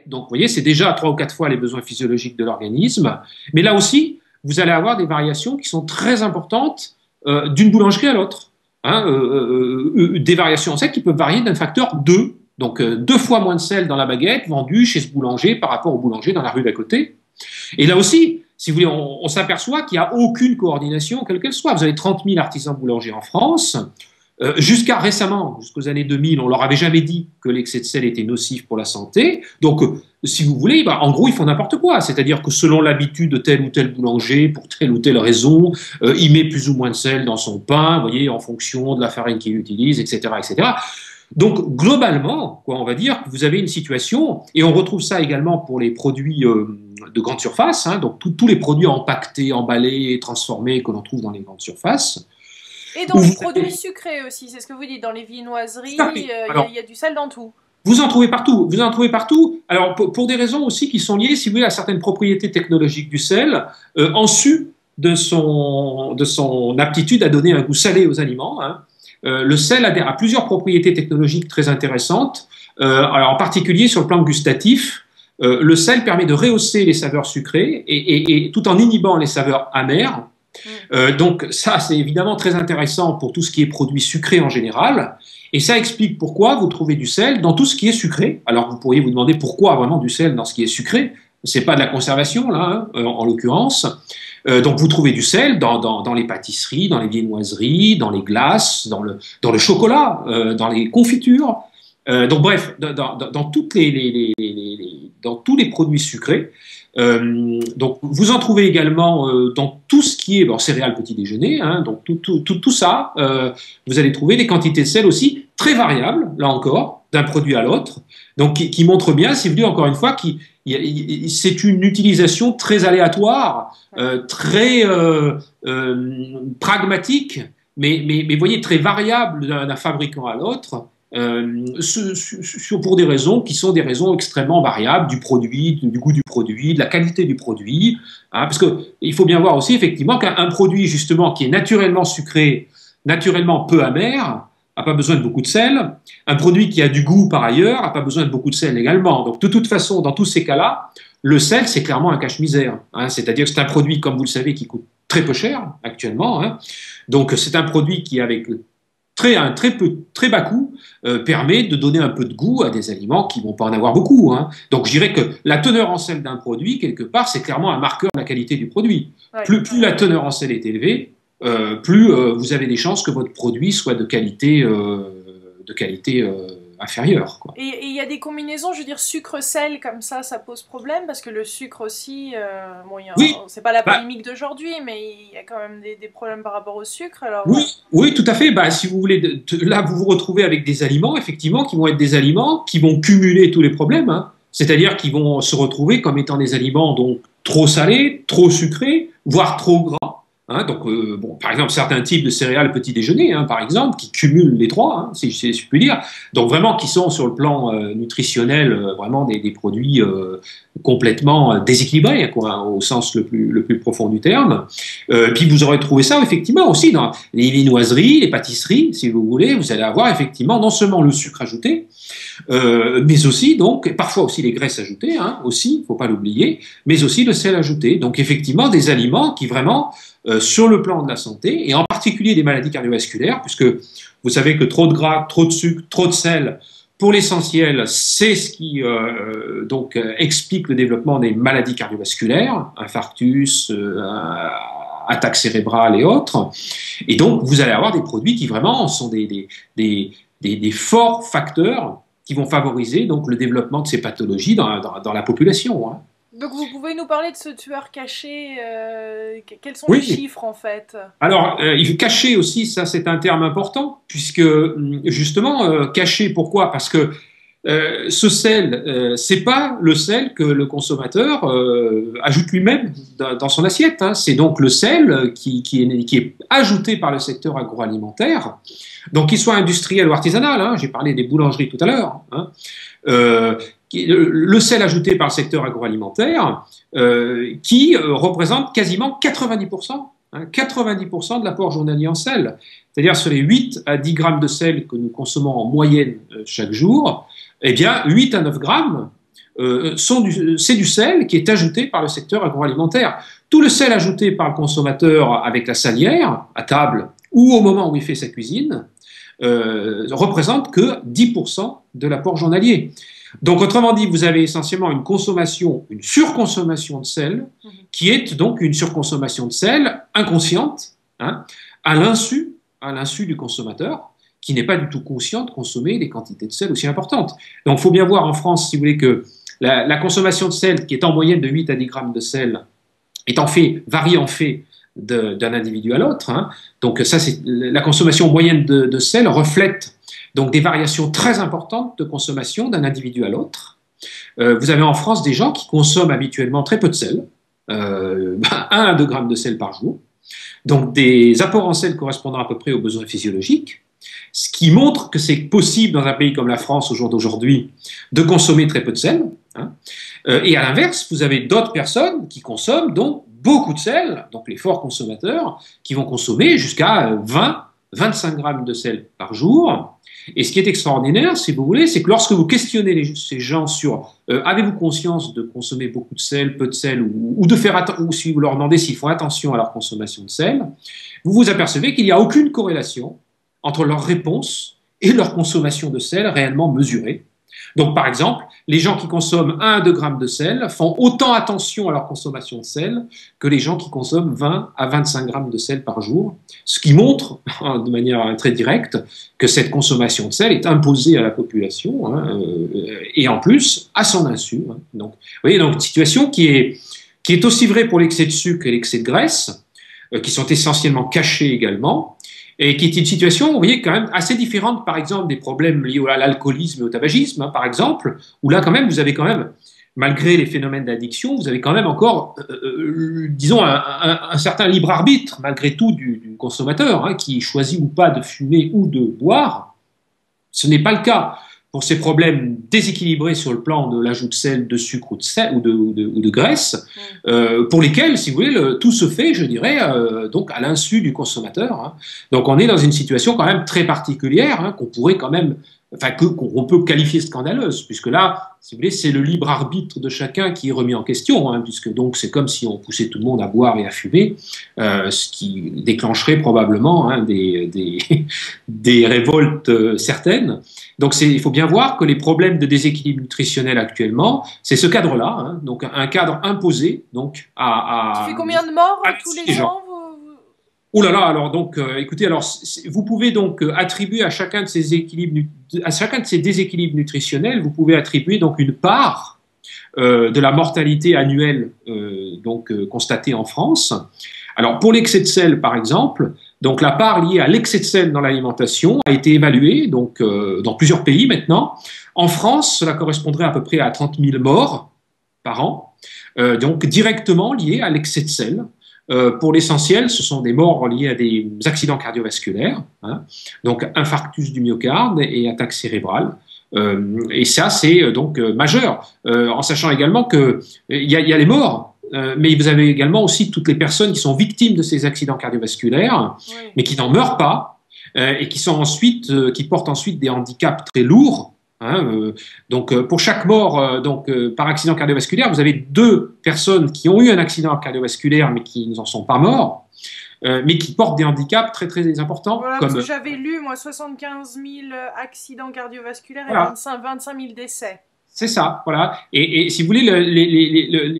Donc, vous voyez, c'est déjà 3 ou 4 fois les besoins physiologiques de l'organisme. Mais là aussi, vous allez avoir des variations qui sont très importantes d'une boulangerie à l'autre. Hein, des variations en sel qui peuvent varier d'un facteur 2. Donc, 2 fois moins de sel dans la baguette vendue chez ce boulanger par rapport au boulanger dans la rue d'à côté. Et là aussi, si vous voulez, on s'aperçoit qu'il n'y a aucune coordination, quelle qu'elle soit. Vous avez 30 000 artisans boulangers en France. Jusqu'à récemment, jusqu'aux années 2000, on leur avait jamais dit que l'excès de sel était nocif pour la santé. Donc, si vous voulez, en gros, ils font n'importe quoi. C'est-à-dire que selon l'habitude de tel ou tel boulanger, pour telle ou telle raison, il met plus ou moins de sel dans son pain, vous voyez, en fonction de la farine qu'il utilise, etc., etc. Donc, globalement, quoi, on va dire que vous avez une situation, et on retrouve ça également pour les produits de grande surface, hein, donc tous les produits empaquetés, emballés, transformés que l'on trouve dans les grandes surfaces. Et dans les produits sucrés aussi, c'est ce que vous dites, dans les viennoiseries, il y a du sel dans tout. Vous en trouvez partout, vous en trouvez partout. Alors, pour des raisons aussi qui sont liées, si vous voulez, à certaines propriétés technologiques du sel, en sus de son aptitude à donner un goût salé aux aliments, hein. Le sel a plusieurs propriétés technologiques très intéressantes. Alors, en particulier sur le plan gustatif, le sel permet de rehausser les saveurs sucrées et tout en inhibant les saveurs amères. Donc ça, c'est évidemment très intéressant pour tout ce qui est produit sucré en général. Et ça explique pourquoi vous trouvez du sel dans tout ce qui est sucré. Alors vous pourriez vous demander pourquoi vraiment du sel dans ce qui est sucré. C'est pas de la conservation là, hein, en l'occurrence. Donc vous trouvez du sel dans les pâtisseries, dans les viennoiseries, dans les glaces, dans le chocolat, dans les confitures. Donc bref, dans tous les produits sucrés. Donc vous en trouvez également dans tout ce qui est céréales petit déjeuner, hein, donc tout ça, vous allez trouver des quantités de sel aussi très variables, là encore, d'un produit à l'autre, donc qui montre bien, si vous voulez, encore une fois, c'est une utilisation très aléatoire, très pragmatique, mais vous voyez, très variable d'un fabricant à l'autre. Pour des raisons qui sont des raisons extrêmement variables du produit, du goût du produit, de la qualité du produit, hein, parce qu'il faut bien voir aussi effectivement qu'un produit justement qui est naturellement sucré, naturellement peu amer, n'a pas besoin de beaucoup de sel. Un produit qui a du goût par ailleurs n'a pas besoin de beaucoup de sel également. Donc de toute façon, dans tous ces cas-là, le sel c'est clairement un cache-misère, hein, c'est-à-dire que c'est un produit, comme vous le savez, qui coûte très peu cher actuellement, hein. Donc c'est un produit qui avec un très bas coût permet de donner un peu de goût à des aliments qui ne vont pas en avoir beaucoup, hein. Donc je dirais que la teneur en sel d'un produit, quelque part, c'est clairement un marqueur de la qualité du produit. Ouais. Plus la teneur en sel est élevée, plus vous avez des chances que votre produit soit de qualité inférieure, quoi. Et il y a des combinaisons, je veux dire, sucre-sel, comme ça pose problème, parce que le sucre aussi, oui, c'est pas la polémique d'aujourd'hui, mais il y a quand même des problèmes par rapport au sucre. Alors, oui, tout à fait. Si vous voulez, là, vous vous retrouvez avec des aliments, effectivement, qui vont être des aliments qui vont cumuler tous les problèmes, hein. C'est-à-dire qu'ils vont se retrouver comme étant des aliments donc trop salés, trop sucrés, voire trop gras. Hein, donc, par exemple, certains types de céréales petit déjeuner, hein, par exemple, qui cumulent les trois, hein, si je puis dire, donc vraiment qui sont sur le plan nutritionnel vraiment des produits complètement déséquilibrés, quoi, au sens le plus profond du terme. Puis vous aurez trouvé ça effectivement aussi dans les viennoiseries, les pâtisseries, si vous voulez, vous allez avoir effectivement non seulement le sucre ajouté, mais aussi donc parfois aussi les graisses ajoutées, hein, aussi, faut pas l'oublier, mais aussi le sel ajouté. Donc effectivement des aliments qui vraiment sur le plan de la santé, et en particulier des maladies cardiovasculaires, puisque vous savez que trop de gras, trop de sucre, trop de sel, pour l'essentiel, c'est ce qui explique le développement des maladies cardiovasculaires, infarctus, attaques cérébrales et autres. Et donc, vous allez avoir des produits qui vraiment sont des forts facteurs qui vont favoriser donc, le développement de ces pathologies dans la population, hein. Donc vous pouvez nous parler de ce tueur caché, quels sont les chiffres en fait? Alors, caché aussi, ça c'est un terme important, puisque justement, caché, pourquoi? Parce que ce sel, c'est pas le sel que le consommateur ajoute lui-même dans son assiette, hein. C'est donc le sel qui est ajouté par le secteur agroalimentaire, donc qu'il soit industriel ou artisanal, hein. J'ai parlé des boulangeries tout à l'heure, hein. Le sel ajouté par le secteur agroalimentaire qui représente quasiment 90%, hein, 90% de l'apport journalier en sel. C'est-à-dire sur les 8 à 10 grammes de sel que nous consommons en moyenne chaque jour, eh bien 8 à 9 grammes c'est du sel qui est ajouté par le secteur agroalimentaire. Tout le sel ajouté par le consommateur avec la salière, à table ou au moment où il fait sa cuisine, représente que 10% de l'apport journalier. Donc, autrement dit, vous avez essentiellement une surconsommation de sel, qui est donc une surconsommation de sel inconsciente, hein, à l'insu du consommateur, qui n'est pas du tout conscient de consommer des quantités de sel aussi importantes. Donc, il faut bien voir en France, si vous voulez, que la consommation de sel, qui est en moyenne de 8 à 10 grammes de sel, varie en fait d'un individu à l'autre. Hein. Donc, ça, c'est la consommation moyenne de sel reflète donc des variations très importantes de consommation d'un individu à l'autre. Vous avez en France des gens qui consomment habituellement très peu de sel, 1 à 2 grammes de sel par jour, donc des apports en sel correspondant à peu près aux besoins physiologiques, ce qui montre que c'est possible dans un pays comme la France au jour d'aujourd'hui de consommer très peu de sel. Hein. Et à l'inverse, vous avez d'autres personnes qui consomment donc beaucoup de sel, donc les forts consommateurs, qui vont consommer jusqu'à 20-25 grammes de sel par jour. Et ce qui est extraordinaire, si vous voulez, c'est que lorsque vous questionnez ces gens sur avez-vous conscience de consommer beaucoup de sel, peu de sel, ou si vous leur demandez s'ils font attention à leur consommation de sel, vous vous apercevez qu'il n'y a aucune corrélation entre leur réponse et leur consommation de sel réellement mesurée. Donc, par exemple, les gens qui consomment 1 à 2 grammes de sel font autant attention à leur consommation de sel que les gens qui consomment 20 à 25 grammes de sel par jour, ce qui montre, de manière très directe, que cette consommation de sel est imposée à la population, hein, et en plus, à son insu. Hein. Donc, vous voyez, donc, une situation qui est aussi vraie pour l'excès de sucre et l'excès de graisse, qui sont essentiellement cachés également, et qui est une situation, vous voyez, quand même assez différente, par exemple, des problèmes liés à l'alcoolisme et au tabagisme, hein, par exemple, où là, quand même, vous avez quand même, malgré les phénomènes d'addiction, vous avez quand même encore, disons, un certain libre arbitre, malgré tout, du consommateur, hein, qui choisit ou pas de fumer ou de boire. Ce n'est pas le cas pour ces problèmes déséquilibrés sur le plan de l'ajout de sel, de sucre ou de graisse, pour lesquels, si vous voulez, tout se fait, je dirais, donc à l'insu du consommateur. Hein. Donc on est dans une situation quand même très particulière, hein, qu'on pourrait quand même, enfin qu'on peut qualifier scandaleuse, puisque là, si vous voulez, c'est le libre arbitre de chacun qui est remis en question, hein, puisque donc c'est comme si on poussait tout le monde à boire et à fumer, ce qui déclencherait probablement, hein, des révoltes certaines. Donc il faut bien voir que les problèmes de déséquilibre nutritionnel actuellement, c'est ce cadre-là, hein, donc un cadre imposé donc Ça fait combien de morts tous les ans Oh là là, alors donc, écoutez, alors vous pouvez donc attribuer à chacun de ces déséquilibres nutritionnels, vous pouvez attribuer donc une part de la mortalité annuelle constatée en France. Alors pour l'excès de sel, par exemple, donc la part liée à l'excès de sel dans l'alimentation a été évaluée donc dans plusieurs pays maintenant. En France, cela correspondrait à peu près à 30 000 morts par an, donc directement liées à l'excès de sel. Pour l'essentiel, ce sont des morts liées à des accidents cardiovasculaires, hein, donc infarctus du myocarde et attaque cérébrale. Et ça, c'est donc majeur, en sachant également qu'il y a les morts, mais vous avez également aussi toutes les personnes qui sont victimes de ces accidents cardiovasculaires, oui, mais qui n'en meurent pas, et qui portent ensuite des handicaps très lourds. Hein, pour chaque mort par accident cardiovasculaire, vous avez 2 personnes qui ont eu un accident cardiovasculaire mais qui n'en sont pas morts, mais qui portent des handicaps très très importants. Voilà, parce que j'avais lu, moi, 75 000 accidents cardiovasculaires et 25 000 décès. C'est ça, voilà. Et si vous voulez,